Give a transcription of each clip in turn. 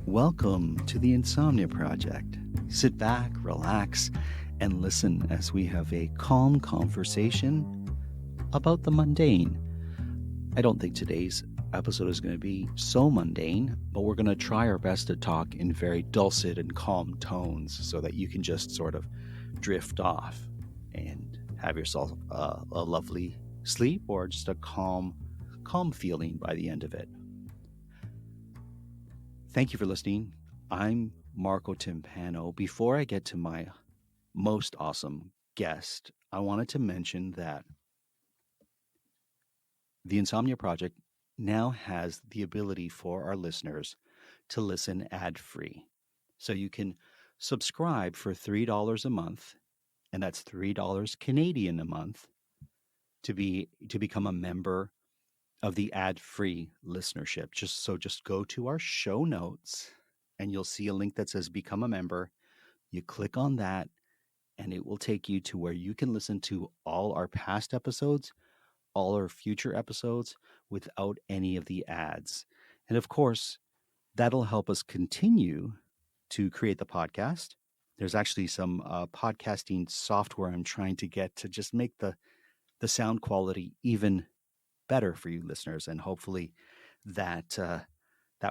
Welcome to the Insomnia Project. Sit back, relax, and listen as we have a calm conversation about the mundane. I don't think today's episode is going to be so mundane, but we're going to try our best to talk in very dulcet and calm tones so that you can just sort of drift off and have yourself a lovely sleep or just a calm feeling by the end of it. Thank you for listening. I'm Marco Timpano. Before I get to my most awesome guest, I wanted to mention that the Insomnia Project now has the ability for our listeners to listen ad-free. So you can subscribe for $3 a month, and that's $3 Canadian a month, to become a member of the ad-free listenership. Just go to our show notes and you'll see a link that says become a member. You click on that and it will take you to where you can listen to all our past episodes, all our future episodes without any of the ads. And of course, that'll help us continue to create the podcast. There's actually some podcasting software I'm trying to get to just make the sound quality even better for you listeners, and hopefully that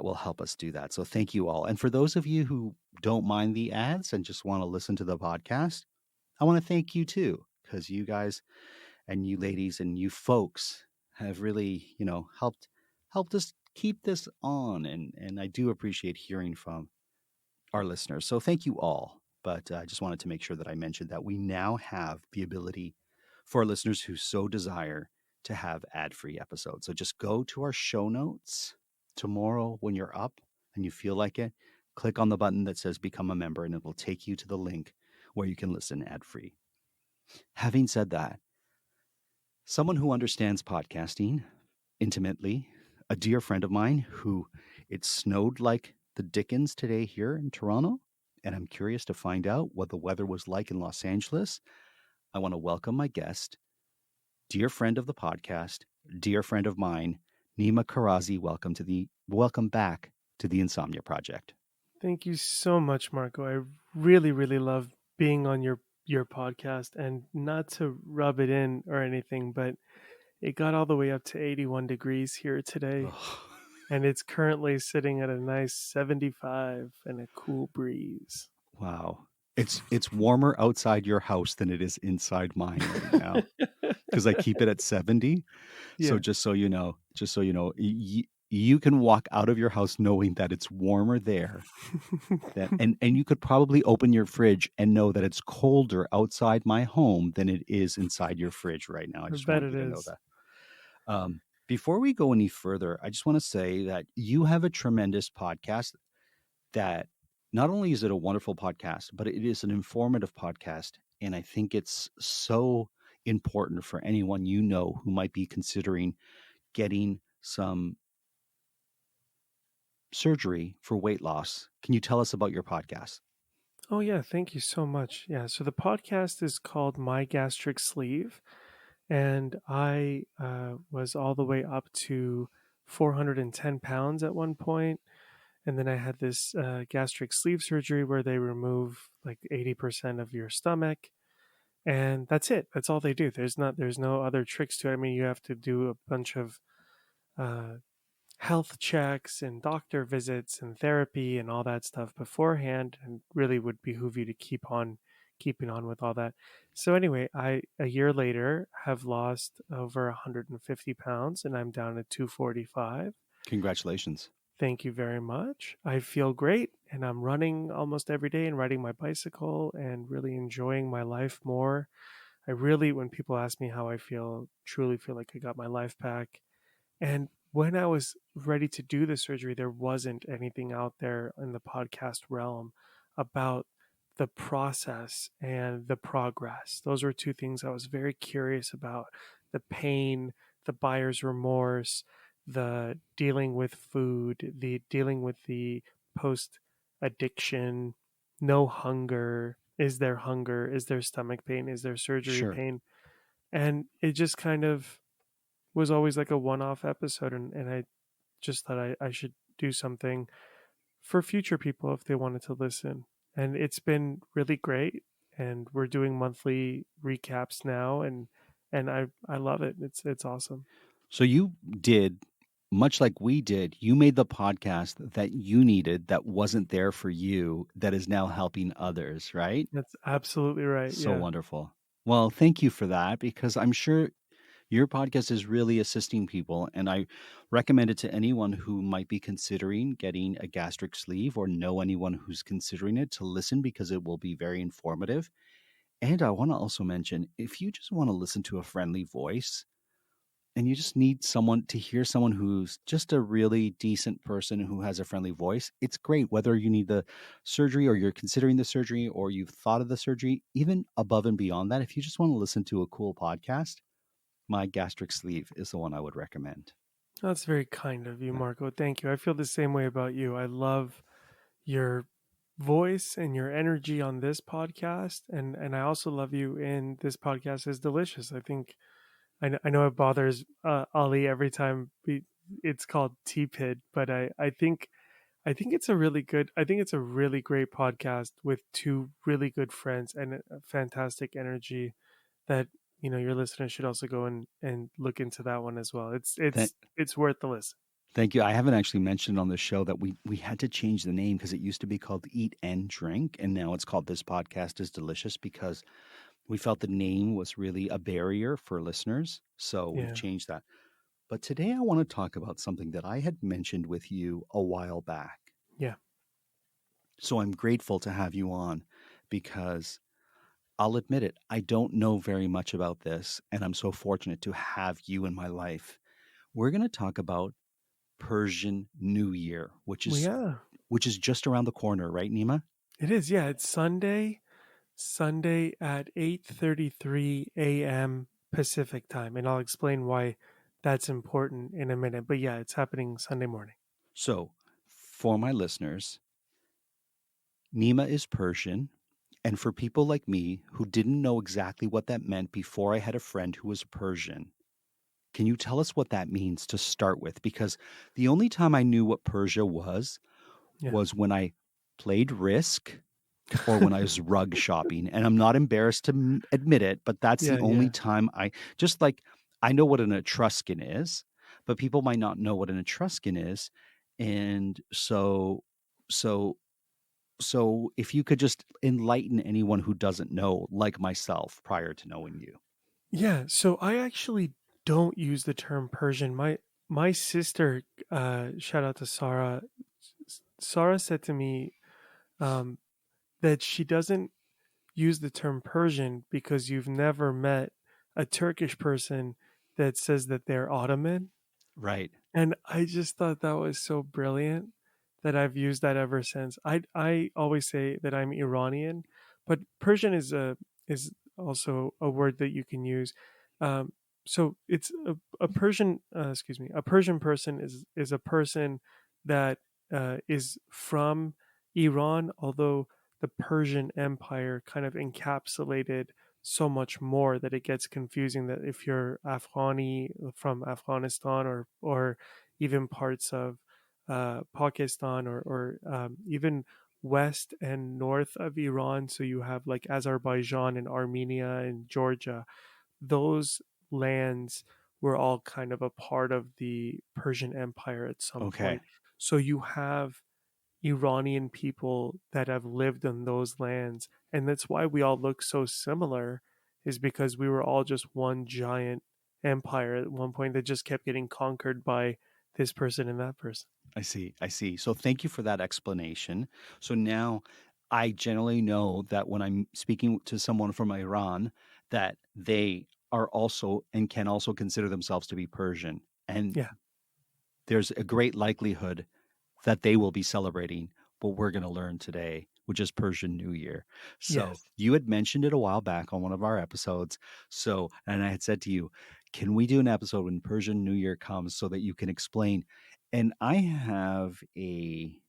will help us do that. So thank you all. And for those of you who don't mind the ads and just want to listen to the podcast, I want to thank you too, because you guys and you ladies and you folks have really, helped us keep this on, and I do appreciate hearing from our listeners. So thank you all. But I just wanted to make sure that I mentioned that we now have the ability for our listeners who so desire to have ad-free episodes. So just go to our show notes tomorrow when you're up and you feel like it. Click on the button that says become a member and it will take you to the link where you can listen ad-free. Having said that, someone who understands podcasting intimately, a dear friend of mine who it snowed like the dickens today here in Toronto, and I'm curious to find out what the weather was like in Los Angeles. I want to welcome my guest, dear friend of the podcast, dear friend of mine, Nima Kharrazi. Welcome back to the Insomnia Project. Thank you so much, Marco. I really, really love being on your podcast, and not to rub it in or anything, but it got all the way up to 81 degrees here today. And it's currently sitting at a nice 75 and a cool breeze. Wow. It's warmer outside your house than it is inside mine right now, because I keep it at 70. Yeah. So just so you know, you can walk out of your house knowing that it's warmer there. And you could probably open your fridge and know that it's colder outside my home than it is inside your fridge right now. I just want you to know that. Before we go any further, I just want to say that you have a tremendous podcast that not only is it a wonderful podcast, but it is an informative podcast. And I think it's so important for anyone who might be considering getting some surgery for weight loss. Can you tell us about your podcast? Oh, yeah. Thank you so much. Yeah. So the podcast is called My Gastric Sleeve. And I was all the way up to 410 pounds at one point. And then I had this gastric sleeve surgery where they remove like 80% of your stomach. And that's it. That's all they do. There's no other tricks to it. I mean, you have to do a bunch of health checks and doctor visits and therapy and all that stuff beforehand, and really would behoove you to keeping on with all that. So anyway, I a year later have lost over 150 pounds and I'm down at 245. Congratulations. Thank you very much. I feel great, and I'm running almost every day and riding my bicycle and really enjoying my life more. I really, when people ask me how I feel, truly feel like I got my life back. And when I was ready to do the surgery, there wasn't anything out there in the podcast realm about the process and the progress. Those were two things I was very curious about: the pain, the buyer's remorse, the dealing with food, the dealing with the post addiction, no hunger. Is there hunger? Is there stomach pain? Is there surgery pain? And it just kind of was always like a one-off episode, and I just thought I should do something for future people if they wanted to listen. And it's been really great. And we're doing monthly recaps now, and I love it. It's awesome. So you did, much like we did, you made the podcast that you needed that wasn't there for you that is now helping others, right? That's absolutely right. So Yeah. wonderful. Well, thank you for that because I'm sure your podcast is really assisting people. And I recommend it to anyone who might be considering getting a gastric sleeve or know anyone who's considering it to listen because it will be very informative. And I want to also mention if you just want to listen to a friendly voice, and you just need someone to hear someone who's just a really decent person who has a friendly voice. It's great whether you need the surgery or you're considering the surgery or you've thought of the surgery, even above and beyond that. If you just want to listen to a cool podcast, My Gastric Sleeve is the one I would recommend. That's very kind of you, Yeah. Marco. Thank you. I feel the same way about you. I love your voice and your energy on this podcast, and I also love you in this podcast is delicious. I think I know it bothers Ali every time it's called T-Pid, but I think it's a really good. I think it's a really great podcast with two really good friends and a fantastic energy. That your listeners should also go and look into that one as well. It's Th- it's it's worth the listen. Thank you. I haven't actually mentioned on the show that we had to change the name because it used to be called Eat and Drink, and now it's called This Podcast is Delicious because we felt the name was really a barrier for listeners. So we've Yeah, changed that. But today I want to talk about something that I had mentioned with you a while back. yeah, So I'm grateful to have you on because I'll admit it, I don't know very much about this, and I'm so fortunate to have you in my life. We're going to talk about Persian New Year, well, yeah. which is just around the corner, right, Nima? It is. Yeah, it's Sunday at 8:33 a.m. Pacific time, and I'll explain why that's important in a minute. But yeah, it's happening Sunday morning. So, for my listeners, Nima is Persian. And for people like me who didn't know exactly what that meant before I had a friend who was Persian, can you tell us what that means to start with? Because the only time I knew what Persia Yeah. was when I played Risk or when I was rug shopping. And I'm not embarrassed to admit it, but that's the Yeah, only yeah. time just like I know what an Etruscan is, but people might not know what an Etruscan is. And so, so if you could just enlighten anyone who doesn't know, like myself, prior to knowing you. Yeah, so I actually don't use the term Persian. My sister, shout out to Sarah. Sarah said to me um, that she doesn't use the term Persian because you've never met a Turkish person that says that they're Ottoman. Right. And I just thought that was so brilliant that I've used that ever since. I always say that I'm Iranian, but Persian is also a word that you can use. Um, so it's a Persian excuse me, a Persian person is a person that is from Iran, although the Persian Empire kind of encapsulated so much more that it gets confusing that if you're Afghani from Afghanistan or even parts of Pakistan or even west and north of Iran. So you have like Azerbaijan and Armenia and Georgia. Those lands were all kind of a part of the Persian Empire at some Okay. point. So you have Iranian people that have lived in those lands. And that's why we all look so similar, is because we were all just one giant empire at one point that just kept getting conquered by this person and that person. I see. I see. So thank you for that explanation. So now I generally know that when I'm speaking to someone from Iran, that they are also and can also consider themselves to be Persian. And Yeah. there's a great likelihood that they will be celebrating what we're going to learn today, which is Persian New Year. So Yes. you had mentioned it a while back on one of our episodes. So, and I had said to you, can we do an episode when Persian New Year comes so that you can explain? And I have a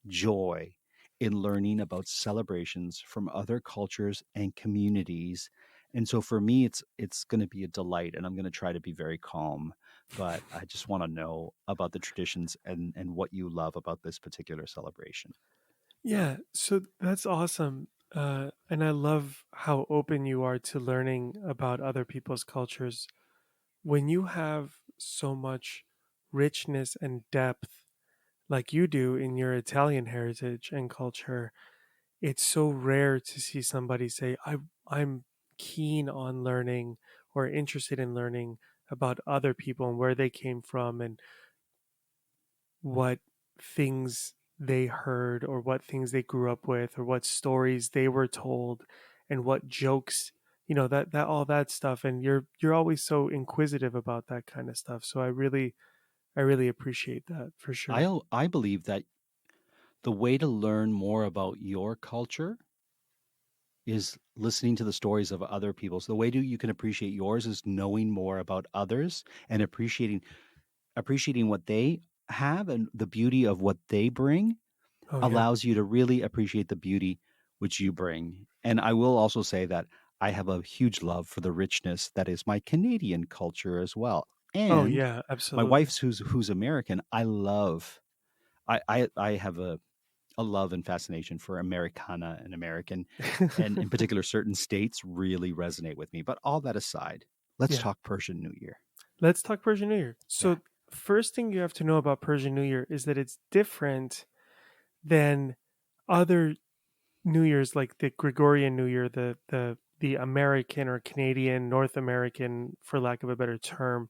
joy in learning about celebrations from other cultures and communities And so for me, it's going to be a delight, and I'm going to try to be very calm. But I just want to know about the traditions and what you love about this particular celebration. Yeah, so that's awesome. And I love how open you are to learning about other people's cultures. When you have so much richness and depth, like you do in your Italian heritage and culture, it's so rare to see somebody say, I'm keen on learning or interested in learning about other people and where they came from and what things they heard or what things they grew up with or what stories they were told and what jokes, that all that stuff. And you're always so inquisitive about that kind of stuff, so I really appreciate that for sure. I believe that the way to learn more about your culture is listening to the stories of other people. So the way you can appreciate yours is knowing more about others and appreciating what they have and the beauty of what they bring Oh yeah. allows you to really appreciate the beauty which you bring. And I will also say that I have a huge love for the richness that is my Canadian culture as well. Oh And yeah, my absolutely. wife's who's American, I have a love and fascination for Americana and American, and in particular, certain states really resonate with me. But all that aside, let's Yeah. talk Persian New Year. Let's talk Persian New Year. Yeah, So first thing you have to know about Persian New Year is that it's different than other New Year's, like the Gregorian New Year, the American or Canadian, North American, for lack of a better term,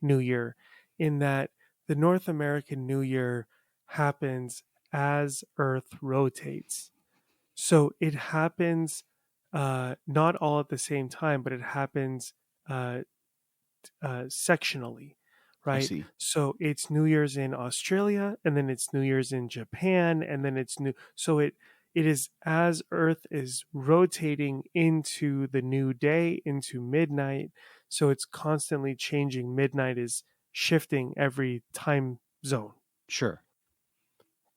New Year, in that the North American New Year happens as Earth rotates. So it happens not all at the same time, but it happens uh, sectionally, I right? see. So it's New Year's in Australia, and then it's New Year's in Japan, and then it's new. So it is as Earth is rotating into the new day, into midnight. So it's constantly changing. Midnight is shifting every time zone. Sure.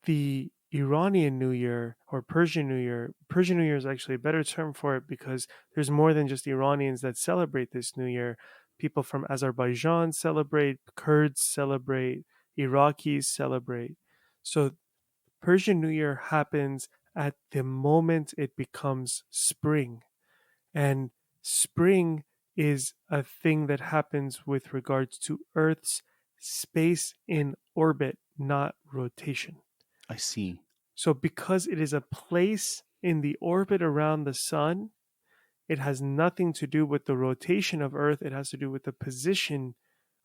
The Iranian New Year or Persian New Year is actually a better term for it because there's more than just Iranians that celebrate this New Year. People from Azerbaijan celebrate, Kurds celebrate, Iraqis celebrate. So Persian New Year happens at the moment it becomes spring. And spring is a thing that happens with regards to Earth's space in orbit, not rotation. I see. So, because it is a place in the orbit around the sun, it has nothing to do with the rotation of Earth. It has to do with the position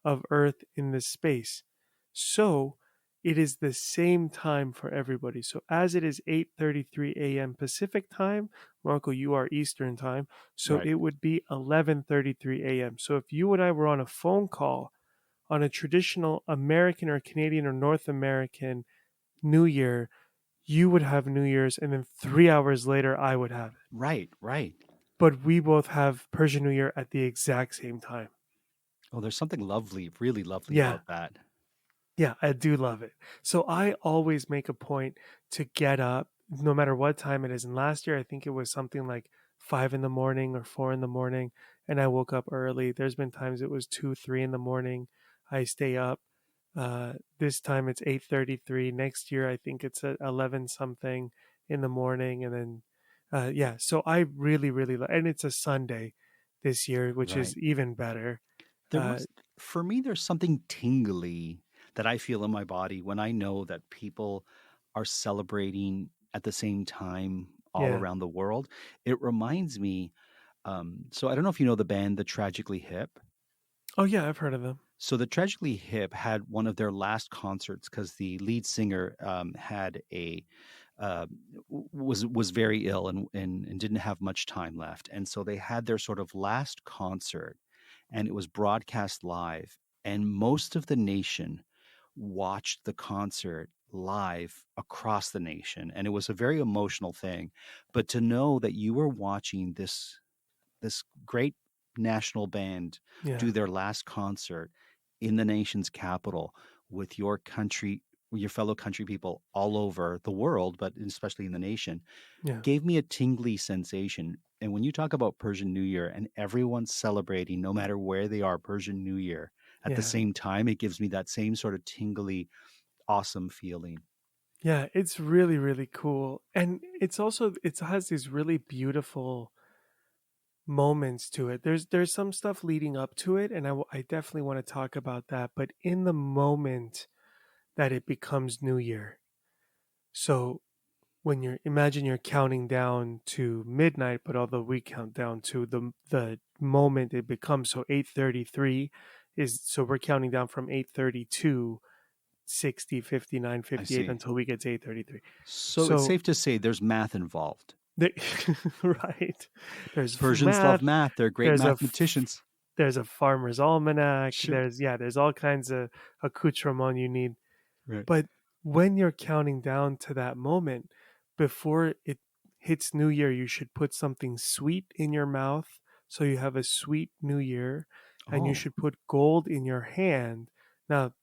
of Earth in this space. So, it is the same time for everybody. So, as it is 8:33 a.m. Pacific time, Marco, you are Eastern time. So, Right. it would be 11:33 a.m. So, if you and I were on a phone call on a traditional American or Canadian or North American New Year, you would have New Year's, and then 3 hours later, I would have it. Right. Right. But we both have Persian New Year at the exact same time. Oh, there's something lovely, really lovely Yeah, about that. yeah, I do love it. So I always make a point to get up no matter what time it is. And last year, I think it was something like 5 in the morning or 4 in the morning, and I woke up early. There's been times it was 2, 3 in the morning. I stay up. This time it's 8:33. Next year, I think it's at 11 something in the morning, and then yeah. So I really, really, and it's a Sunday this year, which is Right. even better. There Uh, must, for me, there's something tingly that I feel in my body when I know that people are celebrating at the same time all yeah. around the world. It reminds me, so I don't know if you know the band, The Tragically Hip. Oh yeah, I've heard of them. So the Tragically Hip had one of their last concerts because the lead singer had a uh, was very ill and didn't have much time left, and so they had their sort of last concert, and it was broadcast live, and most of the nation watched the concert live across the nation, and it was a very emotional thing. But to know that you were watching this great national band Yeah, do their last concert in the nation's capital with your country, with your fellow country people all over the world, but especially in the nation, yeah, gave me a tingly sensation. And when you talk about Persian New Year and everyone's celebrating, no matter where they are, Persian New Year at the Yeah. same time, it gives me that same sort of tingly, awesome feeling. Yeah, it's really, really cool. And it's also, it has these really beautiful moments to it. There's some stuff leading up to it, and I definitely want to talk about that. But in the moment that it becomes New Year, so when imagine you're counting down to midnight, but although we count down to the moment it becomes, so 8:33 is, so we're counting down from 8:30 to 60, 59, I 58 see. until we get to 8:33. So it's So safe to say there's math involved. they, right, there's Persians love math, math. They're great there's mathematicians. there's a farmer's almanac, Sure. there's all kinds of accoutrement you need. Right. But when you're counting down to that moment, before it hits New Year, you should put something sweet in your mouth so you have a sweet New Year, and you Oh, should put gold in your hand. Now,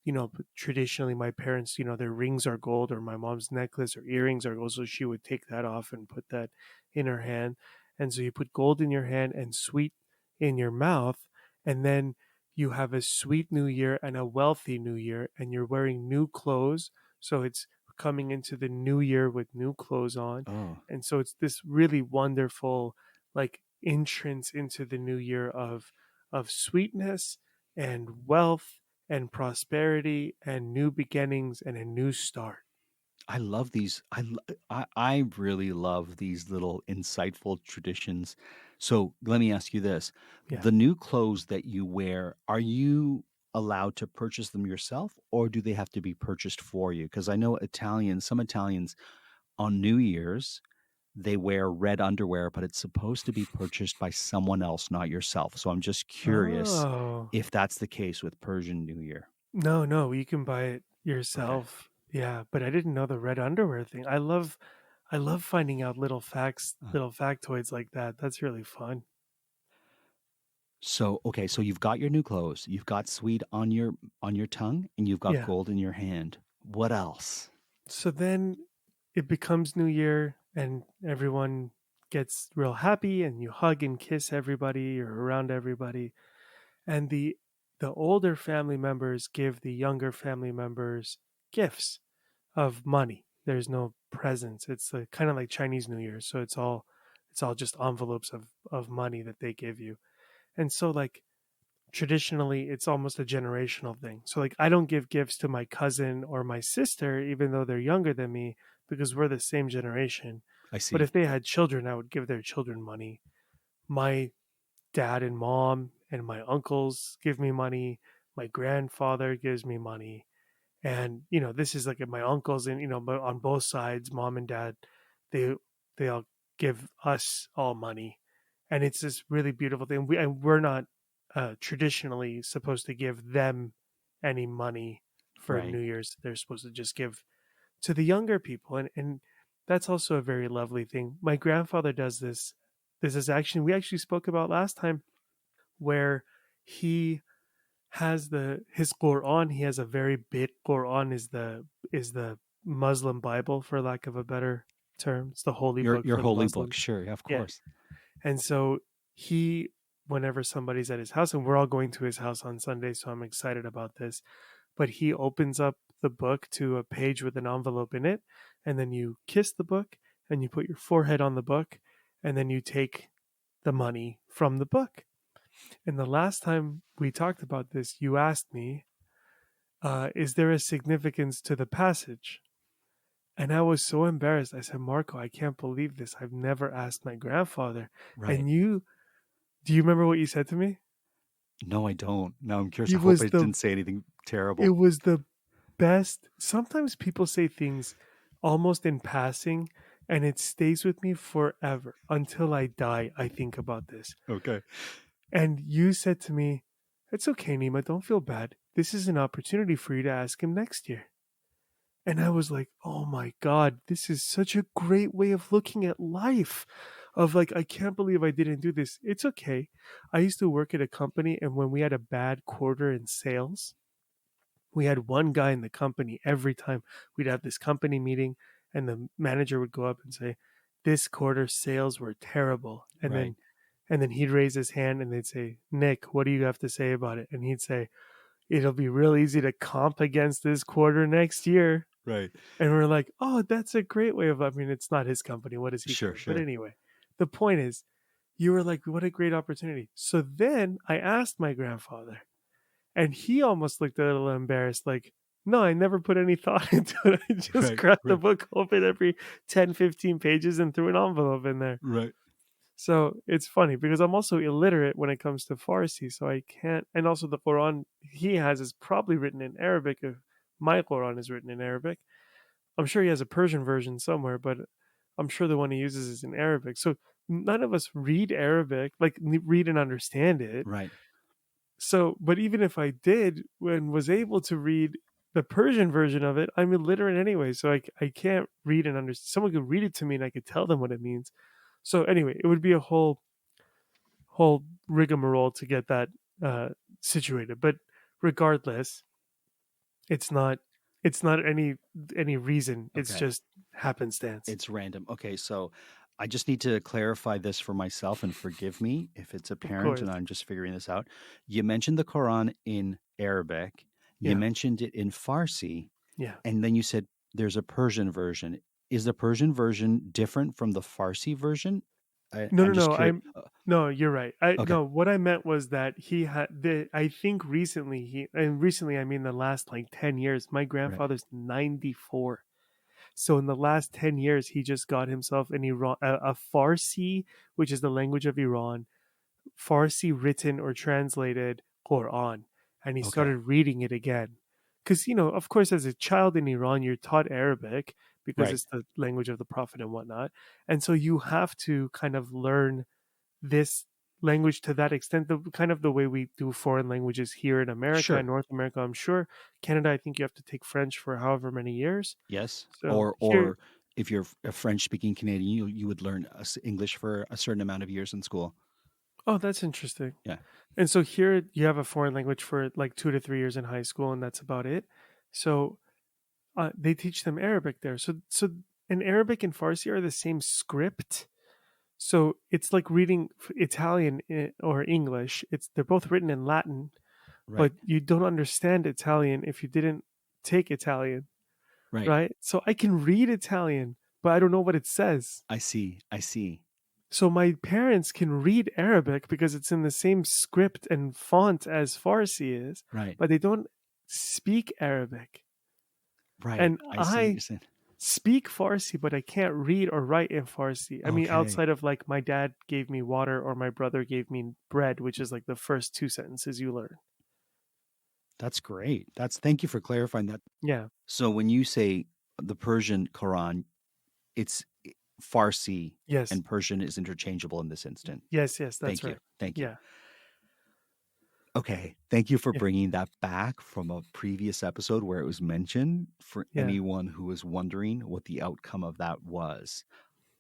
traditionally my parents, their rings are gold, or my mom's necklace or earrings are gold, so she would take that off and put that in her hand. And so you put gold in your hand and sweet in your mouth, and then you have a sweet New Year and a wealthy New Year, and you're wearing new clothes. So it's coming into the new year with new clothes on. oh. And so it's this really wonderful, like, entrance into the new year of sweetness and wealth and prosperity and new beginnings and a new start. I love these. I really love these little insightful traditions. So let me ask you this: Yeah. the new clothes that you wear, are you allowed to purchase them yourself, or do they have to be purchased for you? Because I know some Italians on New Year's they wear red underwear, but it's supposed to be purchased by someone else, not yourself. So I'm just curious Oh, if that's the case with Persian New Year. no, no, you can buy it Okay. yourself. Yeah, but I didn't know the red underwear thing. I love finding out little facts, Uh, little factoids like that. That's really fun. So okay, so you've got your new clothes, you've got sweet on your tongue, and you've got Yeah. gold in your hand. What else? So then it becomes New Year, and everyone gets real happy, and you hug and kiss everybody or around everybody. And the older family members give the younger family members gifts of money. There's no presents. It's kind of like Chinese New Year. So it's all just envelopes of money that they give you. And so, like, traditionally it's almost a generational thing. So, like, I don't give gifts to my cousin or my sister even though they're younger than me, because we're the same generation. I But see. if they had children, I would give their children money. My dad and mom and my uncles give me money. My grandfather gives me money. And this is like my uncles, and but on both sides, mom and dad, they they all give us all money. And it's this really beautiful thing. We're not traditionally supposed to give them any money for Right. New Year's. They're supposed to just give to the younger people, and that's also a very lovely thing. My grandfather does this. This is actually, we actually spoke about last time, where he has his Quran. He has a very big Quran. Is the Muslim Bible, for lack of a better term. It's the holy book Your for the holy book, Muslims. sure, yeah, of Yeah. course. And so he, whenever somebody's at his house, and we're all going to his house on Sunday, so I'm excited about this, but he opens up the book to a page with an envelope in it, and then you kiss the book, and you put your forehead on the book, and then you take the money from the book. And the last time we talked about this, you asked me, is there a significance to the passage? And I was so embarrassed. I said, Marco, I can't believe this. I've never asked my grandfather. Right. And do you remember what you said to me? No, I don't. Now I'm curious. I It hope was I the didn't say anything it terrible. was the best. Sometimes people say things almost in passing, and it stays with me forever until I die. I think about this. Okay. And you said to me, "It's okay, Nima. Don't feel bad. This is an opportunity for you to ask him next year." And I was like, oh my God, this is such a great way of looking at life. Of like, I can't believe I didn't do this. It's okay. I used to work at a company, and when we had a bad quarter in sales, we had one guy in the company every time we'd have this company meeting, and the manager would go up and say, this quarter sales were terrible. Right. And then he'd raise his hand and they'd say, Nick, what do you have to say about it? And he'd say, it'll be real easy to comp against this quarter next year. Right. And we're like, oh, that's a great way of, I mean, it's not his company. What is he Sure, doing? But sure. anyway, the point is, you were like, what a great opportunity. So then I asked my grandfather, and he almost looked a little embarrassed, like, no, I never put any thought into it. I just Right. cracked the Right. book open every 10, 15 pages and threw an envelope in there. Right. So it's funny because I'm also illiterate when it comes to Farsi. So I can't, and also the Quran he has is probably written in Arabic. If my Quran is written in Arabic. I'm sure he has a Persian version somewhere, but I'm sure the one he uses is in Arabic. So none of us read Arabic, like read and understand it. Right. So, but even if I did and was able to read the Persian version of it, I'm illiterate anyway. So I can't read and understand. Someone could read it to me and I could tell them what it means. So anyway, it would be a whole rigmarole to get that situated. But regardless, it's not any reason. It's Okay. just happenstance. It's random. Okay, so I just need to clarify this for myself and forgive me if it's Of apparent and course. I'm just figuring this out. You mentioned the Quran in Arabic, you Yeah. mentioned it in Farsi, Yeah. and then you said there's a Persian version. Is the Persian version different from the Farsi version? No, no, I'm just no. curious. No, you're right. I Okay, no, what I meant was that he had I think recently and recently I mean the last like 10 years, my right. grandfather's 94. So in the last 10 years he just got himself an Iran a Farsi, which is the language of Iran, Farsi written or translated Quran, and he Okay, started reading it again. Because, of course, as a child in Iran, you're taught Arabic because right. it's the language of the Prophet and whatnot. And so you have to kind of learn this language to that extent, the kind of the way we do foreign languages here in America and Sure. North America, I'm sure. Canada, I think you have to take French for however many years. Yes. So here, Or if you're a French speaking Canadian, you would learn English for a certain amount of years in school. oh, that's interesting. Yeah. And so here you have a foreign language for like 2 to 3 years in high school, and that's about it. So they teach them Arabic there. So in Arabic and Farsi are the same script. So it's like reading Italian or English. They're both written in Latin, Right. but you don't understand Italian if you didn't take Italian, Right. right? So I can read Italian, but I don't know what it says. I see. I see. So my parents can read Arabic because it's in the same script and font as Farsi is, Right. but they don't speak Arabic. Right. And I see what I you're saying. speak Farsi, but I can't read or write in Farsi. I mean, Okay. outside of like my dad gave me water or my brother gave me bread, which is like the first two sentences you learn. That's great. Thank you for clarifying that. Yeah. So when you say the Persian Quran, it's Farsi Yes. and Persian is interchangeable in this instant. Yes. Yes. That's Thank you. right. Thank you. Yeah. Okay. Thank you for Yeah. bringing that back from a previous episode where it was mentioned for Yeah. anyone who was wondering what the outcome of that was.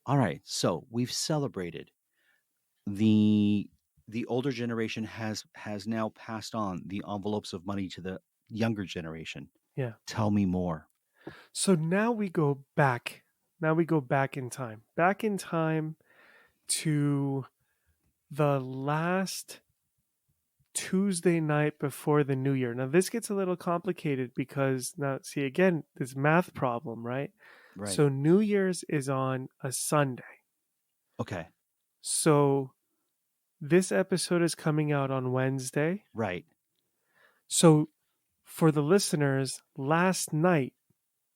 All right. So we've celebrated the older generation has now passed on the envelopes of money to the younger generation. Yeah. Tell me more. So now we go back. Now we go back in time. Back in time to the last Tuesday night before the New Year. Now, this gets a little complicated because now, see, again, this math problem, right? Right. So, New Year's is on a Sunday. Okay. So, this episode is coming out on Wednesday. Right. So, for the listeners, last night,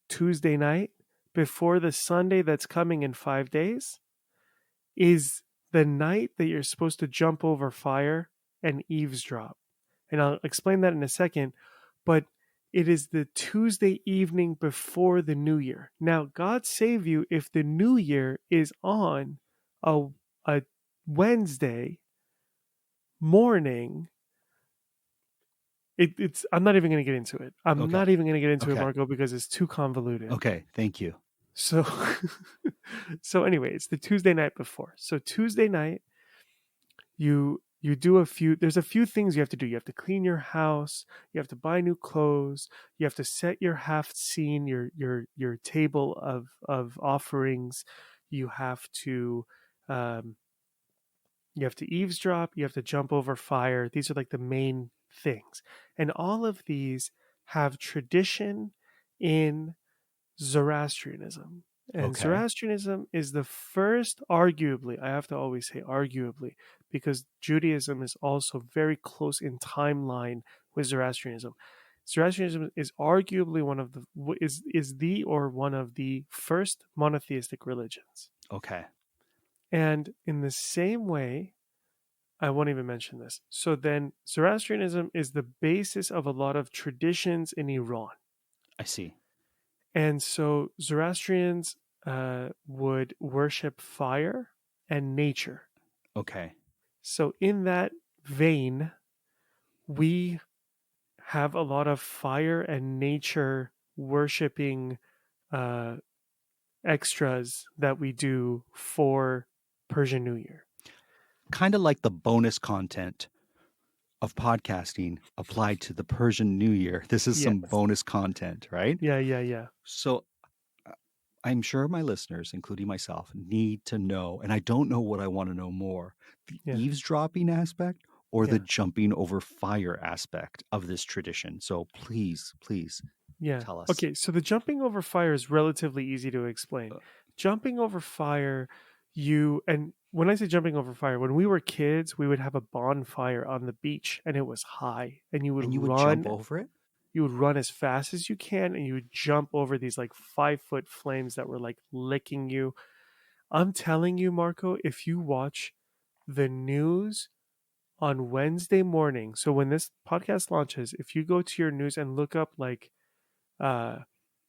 Tuesday night, before the Sunday that's coming in 5 days, is the night that you're supposed to jump over fire and eavesdrop. And I'll explain that in a second, but it is the Tuesday evening before the New Year. Now, God save you if the New Year is on a Wednesday morning. It's I'm not even going to get into it. I'm Okay. not even going to get into it, Okay. Marco, because it's too convoluted. Okay. Thank you. So, so anyway, it's the Tuesday night before. So Tuesday night, you do there's a few things you have to do. You have to clean your house, you have to buy new clothes, you have to set your haft scene, your table of offerings, you have to um, eavesdrop, you have to jump over fire. These are like the main things. And all of these have tradition in Zoroastrianism. And Okay. Zoroastrianism is the first, arguably, I have to always say arguably, because Judaism is also very close in timeline with Zoroastrianism. Zoroastrianism is arguably one of the is the or one of the first monotheistic religions. Okay. And in the same way, I won't even mention this. So then Zoroastrianism is the basis of a lot of traditions in Iran. I see. And so Zoroastrians would worship fire and nature. Okay. So, in that vein, we have a lot of fire and nature worshiping uh, extras that we do for Persian New Year. Kind of like the bonus content of podcasting applied to the Persian New Year. This is some Yes. bonus content, right? Yeah. So I'm sure my listeners, including myself, need to know, and I don't know what I want to know more, the Yeah. eavesdropping aspect or the Yeah. jumping over fire aspect of this tradition. So please Yeah. tell us. Okay, so the jumping over fire is relatively easy to explain. Jumping over fire, and when I say jumping over fire, when we were kids, we would have a bonfire on the beach and it was high and you would And you would run. jump over it? You would run as fast as you can and you would jump over these like 5-foot flames that were like licking you. I'm telling you, Marco, if you watch the news on Wednesday morning, so when this podcast launches, if you go to your news and look up like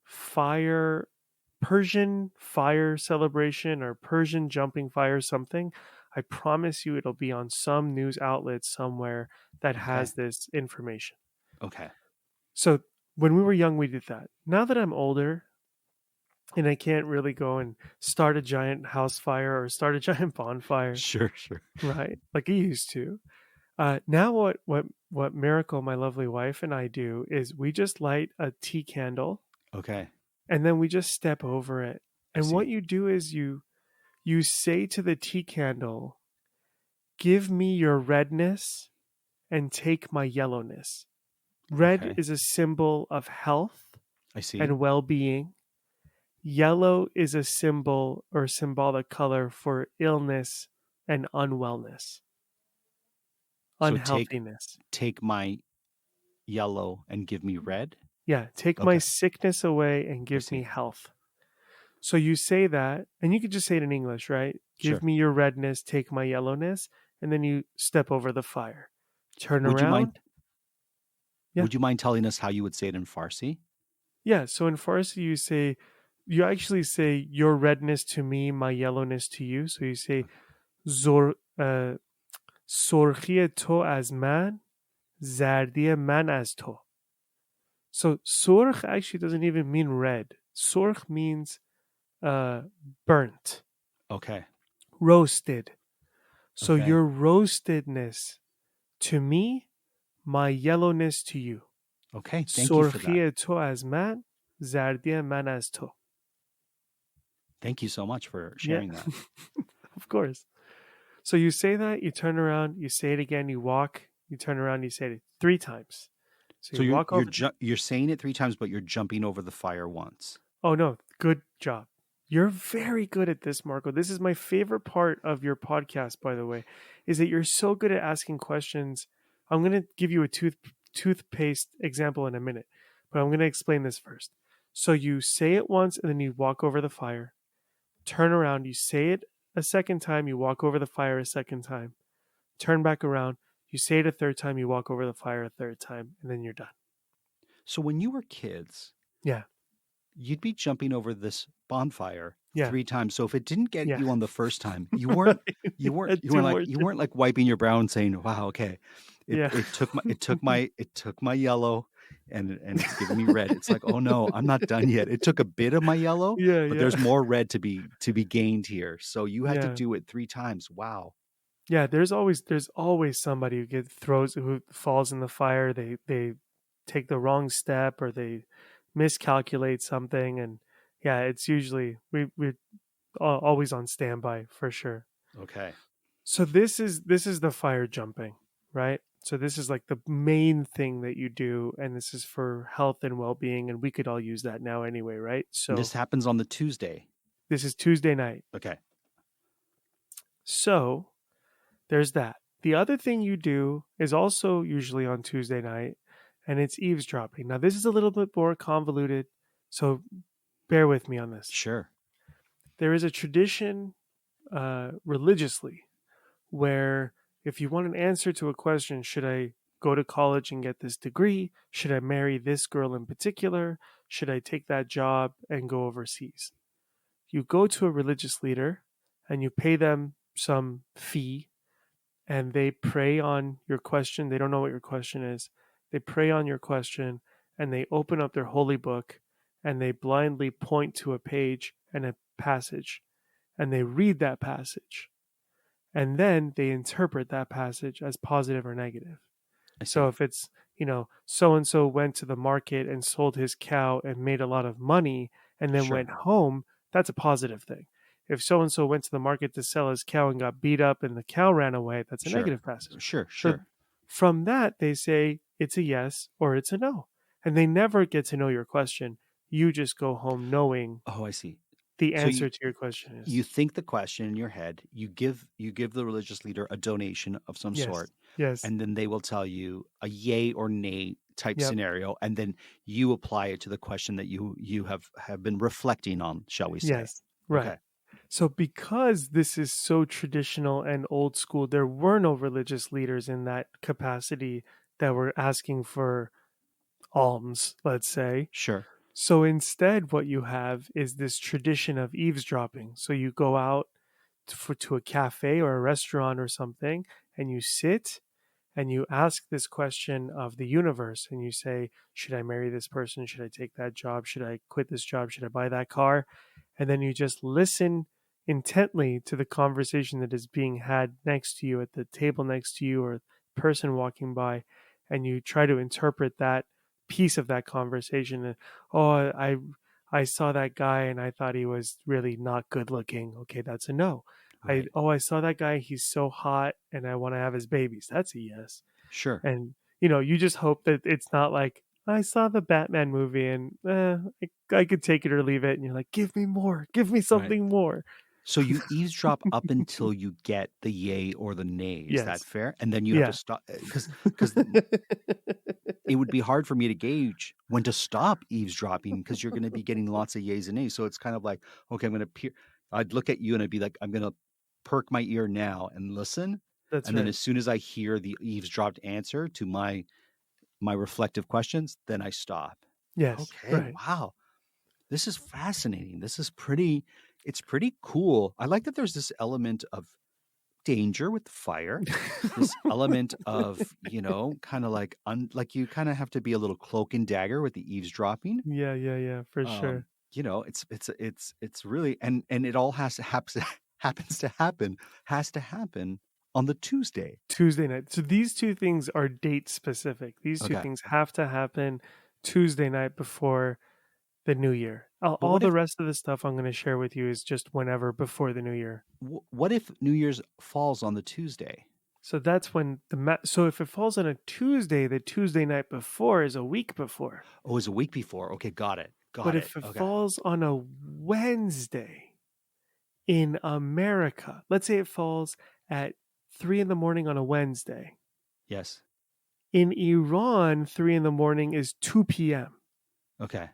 fire, Persian fire celebration or Persian jumping fire something, I promise you it'll be on some news outlet somewhere that has this information. Okay. So when we were young, we did that. Now that I'm older and I can't really go and start a giant house fire or start a giant bonfire, Sure. right? Like I used to. Now what Miracle, my lovely wife, and I do is we just light a tea candle. Okay. And then we just step over it. And what see. you do is you say to the tea candle, "Give me your redness and take my yellowness." Red Okay. is a symbol of health I see. and well-being. Yellow is a symbol or symbolic color for illness and unwellness, So unhealthiness. take my yellow and give me red? Yeah, take my Okay. sickness away and give me see. health. So you say that, and you could just say it in English, right? Sure. Give me your redness, take my yellowness, and then you step over the fire. Turn Would you around. mind? Yeah. Would you mind telling us how you would say it in Farsi? Yeah, so in Farsi you actually say your redness to me, my yellowness to you. So you say سرخی تو از من، زردی من از تو. So سرخ actually doesn't even mean red. سرخ means burnt. Okay. Roasted. So Okay. your roastedness to me, my yellowness to you. Okay. Thank you for that. سرخی تو از من، زردی من از تو. Thank you so much for sharing that. Of course. So you say that, you turn around, you say it again, you walk, you turn around, you say it 3 times. So you walk over. you're saying it 3 times, but you're jumping over the fire once. Oh no, good job. You're very good at this, Marco. This is my favorite part of your podcast, by the way, is that you're so good at asking questions. I'm going to give you a toothpaste example in a minute, but I'm going to explain this first. So you say it once and then you walk over the fire. Turn around, you say it a second time, you walk over the fire a second time. Turn back around, you say it a third time, you walk over the fire a third time, and then you're done. So when you were kids, Yeah. you'd be jumping over this bonfire Yeah. 3 times. So if it didn't get Yeah. you on the first time, you weren't like wiping your brow and saying, "Wow, okay." It took my yellow and it's giving me red. It's like, "Oh no, I'm not done yet." It took a bit of my yellow, but there's more red to be gained here. So you had to do it 3 times. Wow. Yeah, there's always somebody who falls in the fire. They take the wrong step or they miscalculate something, and yeah, it's usually we always on standby for sure. Okay. So this is the fire jumping, right? So this is like the main thing that you do, and this is for health and well-being, and we could all use that now anyway, right? And So this happens on the Tuesday. this is Tuesday night. Okay. So there's that. The other thing you do is also usually on Tuesday night, and it's eavesdropping. Now this is a little bit more convoluted, so bear with me on this. Sure. There is a tradition religiously where if you want an answer to a question, should I go to college and get this degree? Should I marry this girl in particular? Should I take that job and go overseas? You go to a religious leader and you pay them some fee, and they pray on your question. They don't know what your question is. They pray on your question, and they open up their holy book and they blindly point to a page and a passage, and they read that passage, and then they interpret that passage as positive or negative. I So see. if it's, so and so went to the market and sold his cow and made a lot of money and then Sure. went home, that's a positive thing. If so and so went to the market to sell his cow and got beat up and the cow ran away, that's a Sure. negative passage. Sure. So Sure. from that, they say it's a yes or it's a no. And they never get to know your question. You just go home knowing Oh, I see. the So answer to your question is. you think the question in your head, you give the religious leader a donation of some Yes. sort, Yes. and then they will tell you a yay or nay type Yep. scenario, and then you apply it to the question that you have been reflecting on, shall we say. Yes. Right. Okay. So because this is so traditional and old school, there were no religious leaders in that capacity that were asking for alms, let's say. Sure. So instead, what you have is this tradition of eavesdropping. So you go out to a cafe or a restaurant or something, and you sit and you ask this question of the universe, and you say, should I marry this person? Should I take that job? Should I quit this job? Should I buy that car? And then you just listen intently to the conversation that is being had next to you, at the table next to you, or person walking by, and you try to interpret that piece of that conversation. And, oh, I saw that guy and I thought he was really not good looking. Okay, that's a no. Right. I saw that guy, he's so hot and I want to have his babies. That's a yes. Sure. And you just hope that it's not like, I saw the Batman movie and I could take it or leave it, and you're like, give me more, give me something more. So you eavesdrop up until you get the yay or the nay. Is that Yes. fair? And then you have to stop, because it would be hard for me to gauge when to stop eavesdropping, because you're going to be getting lots of yays and nays. So it's kind of like, okay, I'd look at you and I'd be like, I'm going to perk my ear now and listen. That's and right. then as soon as I hear the eavesdropped answer to my reflective questions, then I stop. Yes. Okay. Right. Wow. This is fascinating. It's pretty cool. I like that there's this element of danger with fire, this element of, kind of like, like you kind of have to be a little cloak and dagger with the eavesdropping. Yeah, for sure. It's really, and it all has to happen on the Tuesday night. So these two things are date specific. These two things have to happen Tuesday night before the New Year. All the rest of the stuff I'm going to share with you is just whenever before the New Year. What if New Year's falls on the Tuesday? So that's when so if it falls on a Tuesday, the Tuesday night before is a week before. Oh, it's a week before. Okay, got it. But if it falls on a Wednesday in America, let's say it falls at 3 a.m. on a Wednesday. Yes. In Iran, 3 a.m. is 2 p.m. Okay.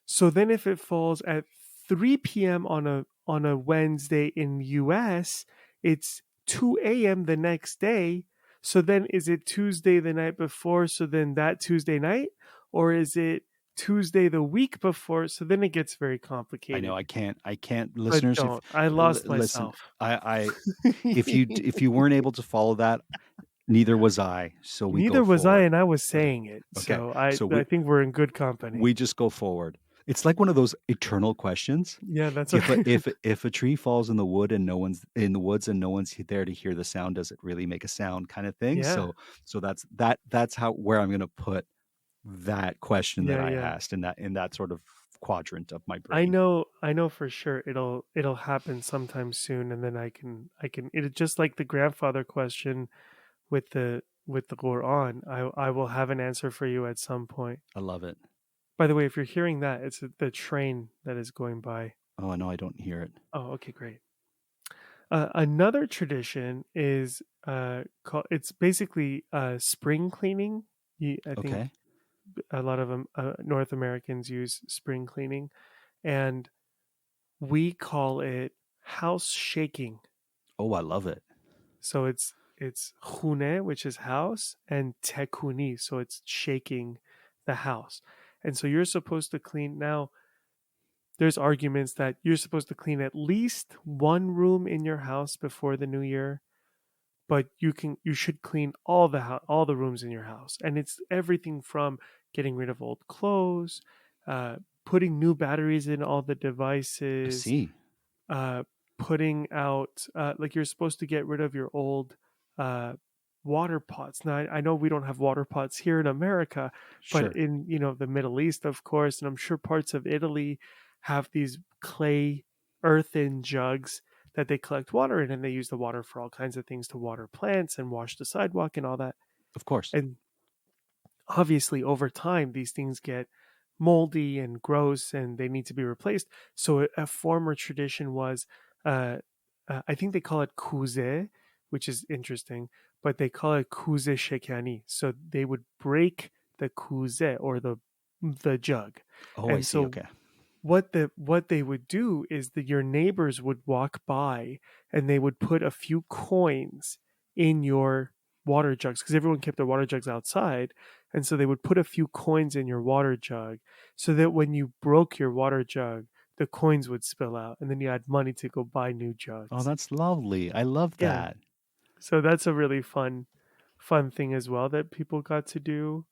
So then if it falls at 3 p.m. on a Wednesday in US, it's 2 a.m. the next day. So then is it Tuesday the night before, so then that Tuesday night? Or is it Tuesday the week before? So then it gets very complicated. I know I can't listeners. I lost myself. I if you weren't able to follow that, neither was I. So neither was I, and I was saying it. Okay. So I think we're in good company. We just go forward. It's like one of those eternal questions. Yeah, that's if a tree falls in the wood and no one's in the woods and no one's there to hear the sound, does it really make a sound, kind of thing? Yeah. So that's where I'm going to put that question that I asked in that sort of quadrant of my I brain. know, I know for sure it'll happen sometime soon, and then I can it's just like the grandfather question with the Quran. I will have an answer for you at some point. I love it. By the way, if you're hearing that, it's the train that is going by. Oh, I know I don't hear it. Oh, okay, great. Another tradition is called, it's basically spring cleaning. I think Okay. a lot of North Americans use spring cleaning, and we call it house shaking. Oh, I love it. So it's hune, which is house, and tekuni, so it's shaking the house. And so you're supposed to clean. Now there's arguments that you're supposed to clean at least one room in your house before the new year, but you should clean all the rooms in your house, and it's everything from getting rid of old clothes, putting new batteries in all the I devices, see. uh, putting out like you're supposed to get rid of your old uh, water pots. Now I know we don't have water pots here in America, but Sure. in the Middle East, of course, and I'm sure parts of Italy have these clay earthen jugs that they collect water in, and they use the water for all kinds of things, to water plants and wash the sidewalk and all that. Of course. And obviously over time these things get moldy and gross and they need to be replaced. So a former tradition was uh, I think they call it kuze, which is interesting, but they call it kuze shekani. So they would break the kuze, or the jug. Oh, I And see. so Okay. what they would do is that your neighbors would walk by and they would put a few coins in your water jugs, because everyone kept their water jugs outside, and so they would put a few coins in your water jug so that when you broke your water jug, the coins would spill out, and then you had money to go buy new Oh, jugs. that's lovely. I love Yeah, that. so that's a really fun thing as well that people got to do.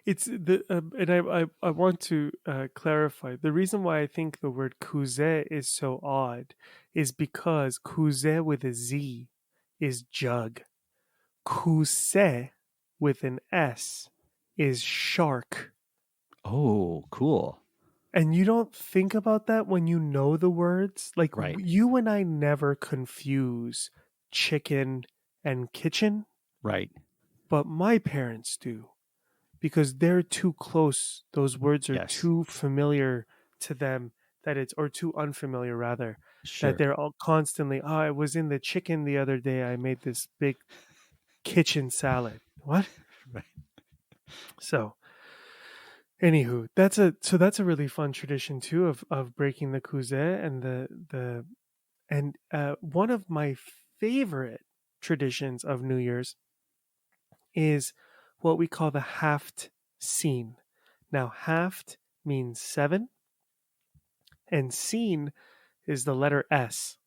It's the and I want to clarify the reason why I think the word kuze is so odd is because kuze with a z is jug. Kuse with an s is shark. Oh, cool. And you don't think about that when you know the words. Like Right. you and I never confuse chicken and kitchen, Right. but my parents do, because they're too close. Those words are Yes. too familiar to them, that it's, or too unfamiliar rather, that Sure. they're all constantly, oh, I was in the chicken the other day. I made this big kitchen salad. What? Right. So, anywho, that's a really fun tradition too of breaking the kuze, and one of my favorite traditions of New Year's is what we call the haft scene. Now, haft means seven, and scene is the letter S.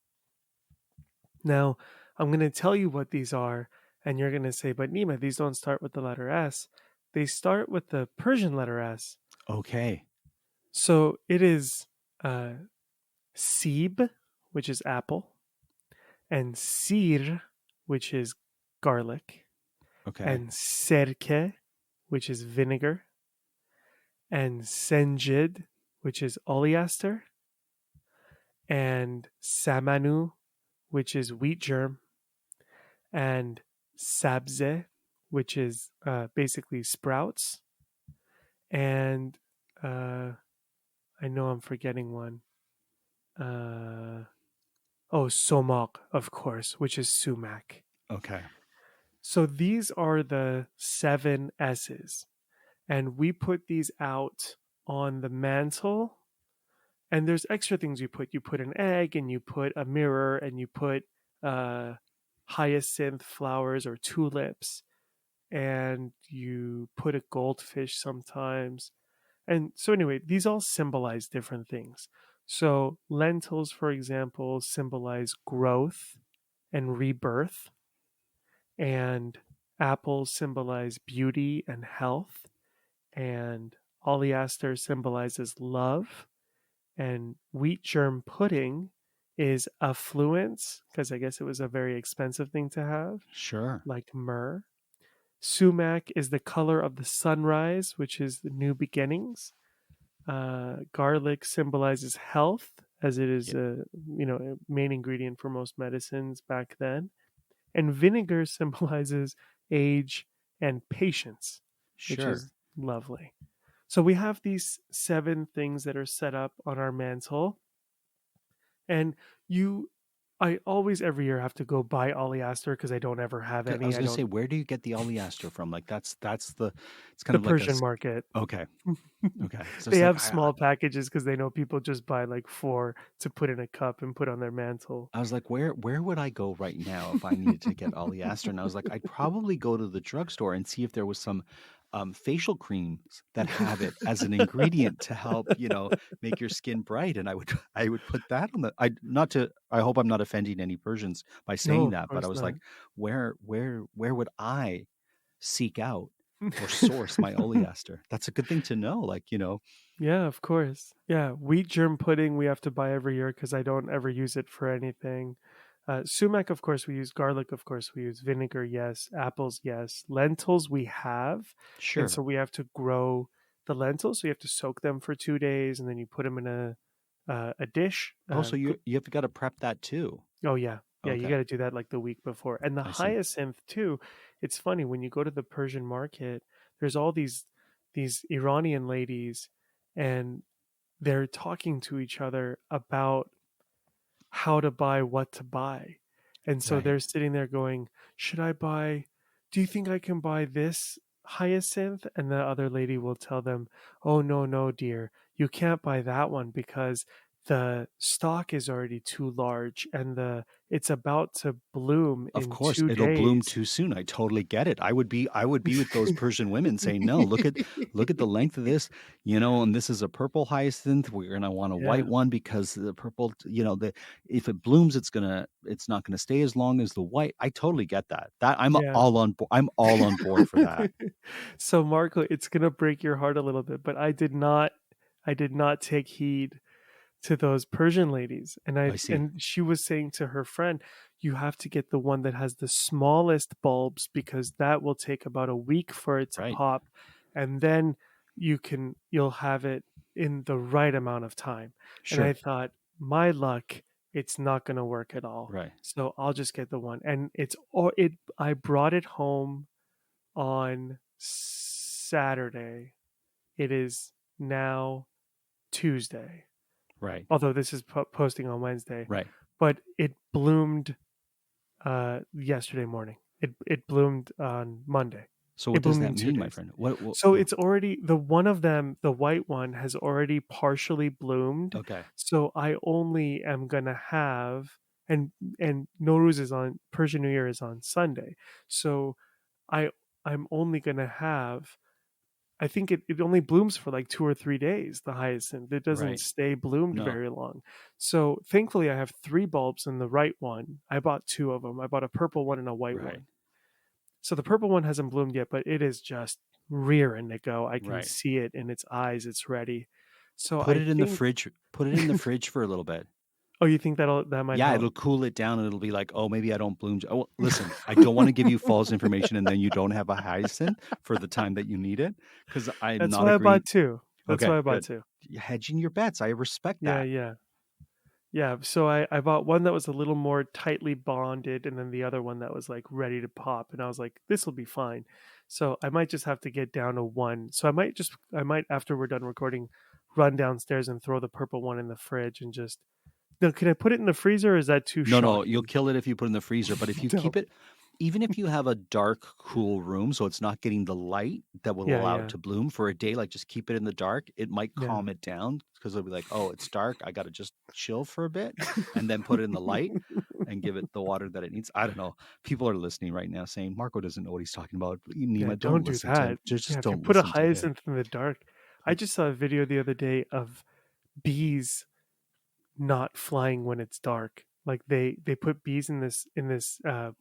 Now, I'm going to tell you what these are, and you're going to say, but Nima, these don't start with the letter S. They start with the Persian letter S. Okay. So it is Sib, which is apple, and Sir, which is garlic, Okay. and Serke, which is vinegar, and Senjid, which is oleaster, and Samanu, which is wheat germ, and Sabze, which is basically sprouts, and I know I'm forgetting one. Oh, Somak, of course, which is sumac. Okay. So these are the seven S's, and we put these out on the mantle. And there's extra things you put. You put an egg, and you put a mirror, and you put uh, hyacinth flowers or tulips, and you put a goldfish sometimes. And so, anyway, these all symbolize different things. So, lentils, for example, symbolize growth and rebirth, and apples symbolize beauty and health, and oleaster symbolizes love, and wheat germ pudding is affluence, because I guess it was a very expensive thing to have, Sure. like myrrh. Sumac is the color of the sunrise, which is the new beginnings. garlic symbolizes health, as it is Yeah. a main ingredient for most medicines back then, and vinegar symbolizes age and patience, which Sure. is lovely. So we have these 7 things that are set up on our mantle, and you I always every year have to go buy oleaster because I don't ever have I any. was I gonna say, don't. where do you get the oleaster from? Like that's the it's kind The of like Persian market. okay. Okay. So They it's like have small packages because they know people just buy like 4 to put in a cup and put on their mantle. I was like, where would I go right now if I needed to get oleaster? And I was like, I'd probably go to the drugstore and see if there was some facial creams that have it as an ingredient to help, make your skin bright. And I would put that on the I hope I'm not offending any Persians by No, saying of that, but I course was not. like, where would I seek out or source my oleaster? That's a good thing to know. Yeah, of course. Yeah, wheat germ pudding we have to buy every year because I don't ever use it for anything. Sumac, of course, we use garlic, of course, we use vinegar, yes. Apples, yes. Lentils, we have. And Sure. so we have to grow the lentils. So you have to soak them for 2 days and then you put them in a dish. Oh, so you've got to prep that too. Oh, yeah. Yeah, you Okay. got to do that like the week before. And the I see. hyacinth, too. It's funny when you go to the Persian market, there's all these Iranian ladies and they're talking to each other about how to buy what to buy. And so Right. they're sitting there going, "Should I buy? Do you think I can buy this hyacinth?" And the other lady will tell them, "Oh, no, no, dear. You can't buy that one because the stalk is already too large and the it's about to bloom Of in course, 2 it'll bloom days." too soon. I totally get it. I would be with those Persian women saying, "No, look at the length of this, and this is a purple hyacinth. We're gonna want a white Yeah. one because the purple, the if it blooms, it's not gonna stay as long as the white." I totally get that. Yeah. I'm all on board for that. So Marco, it's gonna break your heart a little bit, but I did not take heed to those Persian ladies. And I see. she was saying to her friend, you have to get the one that has the smallest bulbs because that will take about a week for it to Right. pop. And then you'll have it in the right amount of time. And I Sure. thought, my luck, it's not gonna work at all. Right. So I'll just get the one. And I brought it home on Saturday. It is now Tuesday, Right. although this is posting on Wednesday, Right. but it bloomed yesterday morning. It bloomed on Monday. So It what does bloomed that in two mean, my days. friend? What So it's already the one of them, the white one, has already partially bloomed. Okay. So I only am gonna have and Nowruz is on Persian New Year is on Sunday. So I I'm only gonna have I think it only blooms for like 2 or 3 days, the hyacinth. It doesn't Right. stay bloomed No. very long. So thankfully, I have 3 bulbs in the right one. I bought 2 of them. I bought a purple one and a white Right. one. So the purple one hasn't bloomed yet, but it is just rearing to go. I can Right. see it in its eyes. It's ready. So Put I it in the think. fridge. Put it in the fridge for a little bit. Oh, you think that might Yeah, help? it'll cool it down and it'll be like, oh, maybe I don't bloom. Oh, listen, I don't want to give you false information and then you don't have a hyacinth for the time that you need it because I'm That's not why I agreeing. bought two. That's Okay, why I bought good. two. You're hedging your bets. I respect Yeah, that. yeah. Yeah, so I bought one that was a little more tightly bonded and then the other one that was like ready to pop and I was like this will be fine. So I might just have to get down to one. So I might after we're done recording run downstairs and throw the purple one in the fridge and just. No, can I put it in the freezer or is that too No, you'll shocking? kill it if you put it in the freezer. But if you No. keep it, even if you have a dark, cool room, so it's not getting the light that will Yeah, allow it yeah. to bloom for a day, like just keep it in the dark. It might Yeah. calm it down because it'll be like, oh, it's dark. I got to just chill for a bit and then put it in the light and give it the water that it needs. I don't know. People are listening right now saying Marco doesn't know what he's talking about. Yeah, Nima, don't don't do listen to him. that. Just Yeah, if you don't put a listen to him. hyacinth in the dark. I just saw a video the other day of bees not flying when it's dark. Like they put bees in this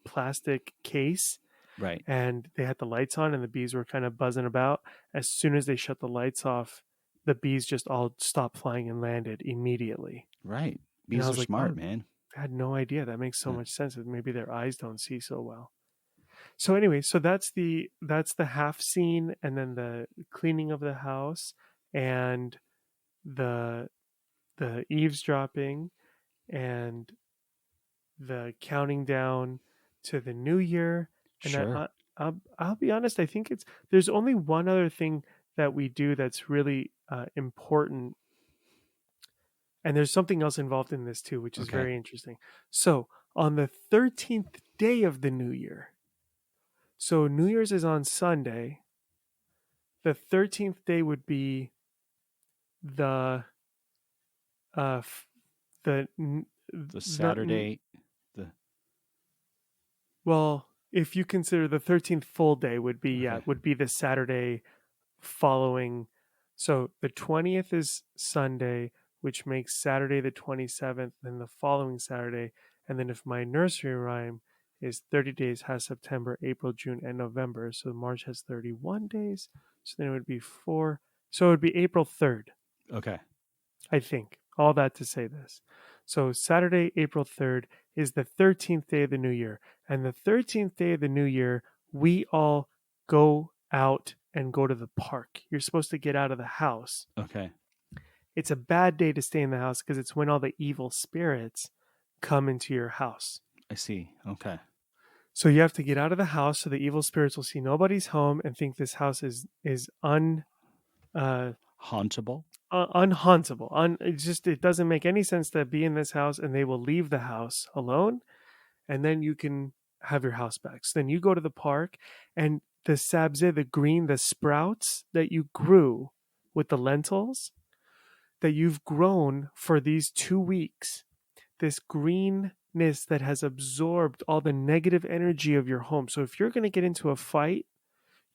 plastic case Right, and they had the lights on and the bees were kind of buzzing about. As soon as they shut the lights off, the bees just all stopped flying and landed immediately. right. And I Bees are was like, smart, oh, man. I had no idea. That makes so Yeah. much sense. Maybe their eyes don't see so well. So anyway, so that's the half scene and then the cleaning of the house and the eavesdropping and the counting down to the new year. And Sure. I'll be honest, I think there's only one other thing that we do that's really important, and there's something else involved in this too, which is Okay. very interesting. So on the 13th day of the new year, so New Year's is on Sunday, the 13th day would be the uh the The the Saturday, the well, if you consider the 13th full day okay. would be the Saturday following. So the 20th is Sunday, which makes Saturday the 27th, then the following Saturday. And then if my nursery rhyme is 30 days, has September, April, June, and November. So March has 31 days. So then it would be four. So it would be April 3rd, Okay. I think. All that to say this. So Saturday, April 3rd is the 13th day of the new year. And the 13th day of the new year, we all go out and go to the park. You're supposed to get out of the house. Okay. It's a bad day to stay in the house because it's when all the evil spirits come into your house. I see. Okay. So you have to get out of the house so the evil spirits will see nobody's home and think this house is uh, Hauntable. unhauntable. It doesn't make any sense to be in this house, and they will leave the house alone, and then you can have your house back. So then you go to the park, and the sabze, the sprouts that you grew with the lentils that you've grown for these 2 weeks, this greenness that has absorbed all the negative energy of your home. So if you're going to get into a fight,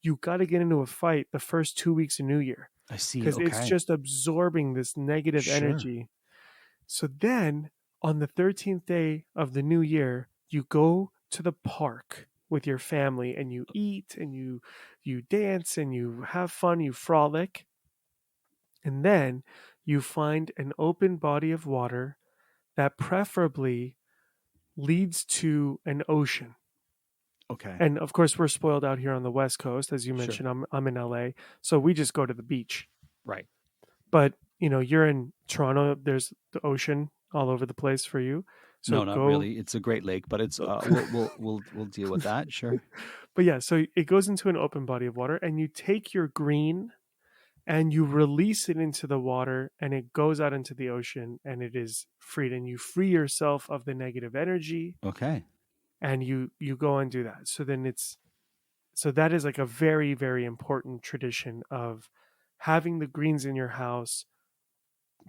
you got to get into a fight the first 2 weeks of New Year I see. because it's Okay. just absorbing this negative Sure. energy. So then on the 13th day of the new year, you go to the park with your family and you eat and you dance and you have fun, you frolic. And then you find an open body of water that preferably leads to an ocean. Okay. And of course, we're spoiled out here on the West Coast, as you Sure. mentioned. I'm in LA, so we just go to the beach. Right. But you're in Toronto. There's the ocean all over the place for you. So No, not go. really. It's a Great Lake, but it's we'll deal with that. Sure. But yeah, so it goes into an open body of water, and you take your green and you release it into the water, and it goes out into the ocean, and it is freed, and you free yourself of the negative energy, Okay. and you go and do that. So that is like a very, very important tradition of having the greens in your house,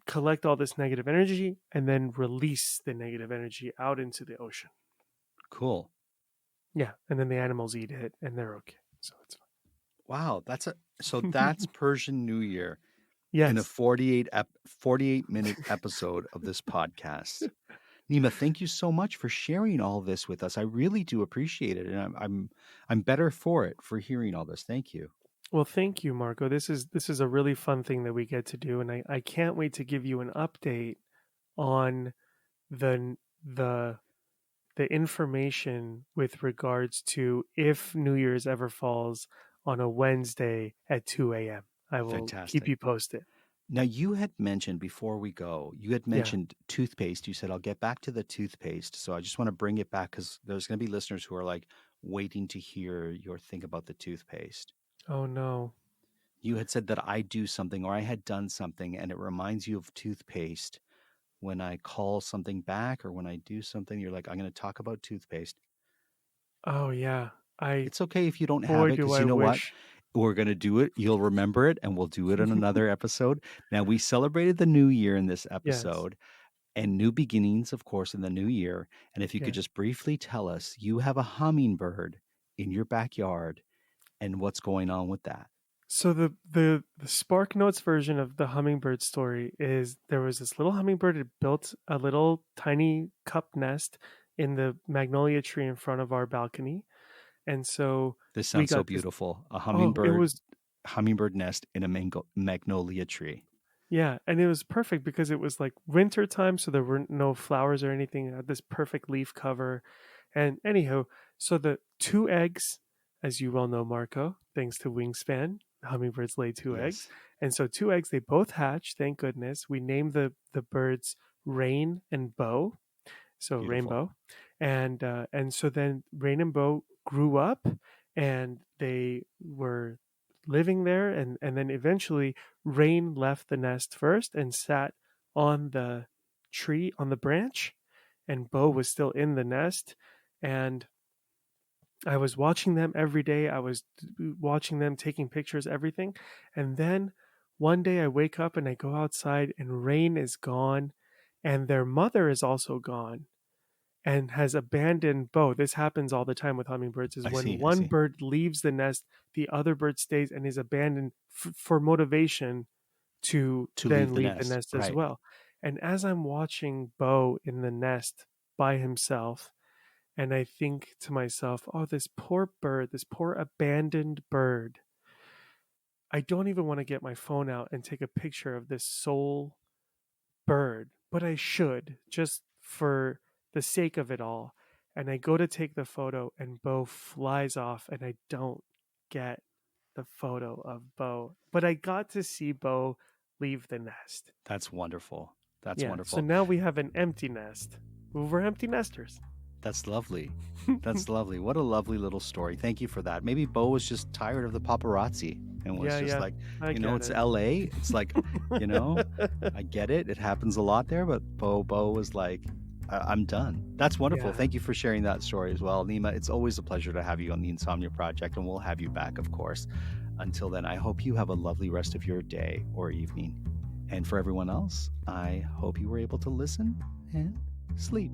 collect all this negative energy, and then release the negative energy out into the ocean. Cool. Yeah, and then the animals eat it, and they're okay. So it's fine. Wow. That's Persian New Year in a Yes. 48-minute episode of this podcast. Nima, thank you so much for sharing all this with us. I really do appreciate it, and I'm better for it for hearing all this. Thank you. Well, thank you, Marco. This is a really fun thing that we get to do, and I can't wait to give you an update on the the the information with regards to if New Year's ever falls on a Wednesday at 2 a.m. I will keep Fantastic. you posted. Now, you had mentioned before we go, you had Yeah. mentioned toothpaste. You said, I'll get back to the toothpaste. So I just want to bring it back because there's going to be listeners who are like waiting to hear your thing about the toothpaste. Oh no. You had said that I do something or I had done something and it reminds you of toothpaste. When I call something back or when I do something, you're like, I'm going to talk about toothpaste. Oh yeah. I It's okay if you don't have Boy, it do because I you know what? wish. We're going to do it. You'll remember it and we'll do it in another episode. Now, we celebrated the new year in this Yes. episode and new beginnings, of course, in the new year. And if you could Yeah. just briefly tell us, you have a hummingbird in your backyard and what's going on with that. So the Spark Notes version of the hummingbird story is there was this little hummingbird that built a little tiny cup nest in the magnolia tree in front of our balcony. And so This we sounds so got this. beautiful. A Oh, it was. hummingbird nest in a magnolia tree. Yeah, and it was perfect because it was like winter time, so there were no flowers or anything. It had this perfect leaf cover. And anyhow, so the two eggs, as you well know, Marco, thanks to Wingspan, hummingbirds lay two eggs. Yes. And so 2 eggs, they both hatch, thank goodness. We named the birds Rain and Bow, so Beautiful. rainbow. And so then Rain and Bow grew up, and they were living there, and then eventually Rain left the nest first and sat on the tree, on the branch, and Bow was still in the nest. And I was watching them every day. I was watching them, taking pictures, everything. And then one day I wake up and I go outside, and Rain is gone, and their mother is also gone and has abandoned Bow. This happens all the time with hummingbirds, is I when see. I one see. bird leaves the nest, the other bird stays and is abandoned for motivation to To leave then the leave the nest. nest as Right. well. And as I'm watching Bow in the nest by himself, and I think to myself, oh, this poor bird, this poor abandoned bird. I don't even want to get my phone out and take a picture of this sole bird, but I should, just for the sake of it all. And I go to take the photo, and Bo flies off, and I don't get the photo of Bo. But I got to see Bo leave the nest. That's wonderful. That's Yeah. So wonderful. now we have an empty nest. We're empty nesters. That's lovely. That's lovely. What a lovely little story. Thank you for that. Maybe Bo was just tired of the paparazzi and was just like, it's LA. It's like, I get it. It happens a lot there, but Bo was like, I'm done. That's wonderful. Yeah. Thank you for sharing that story as well. Nima, it's always a pleasure to have you on the Insomnia Project, and we'll have you back, of course. Until then, I hope you have a lovely rest of your day or evening. And for everyone else, I hope you were able to listen and sleep.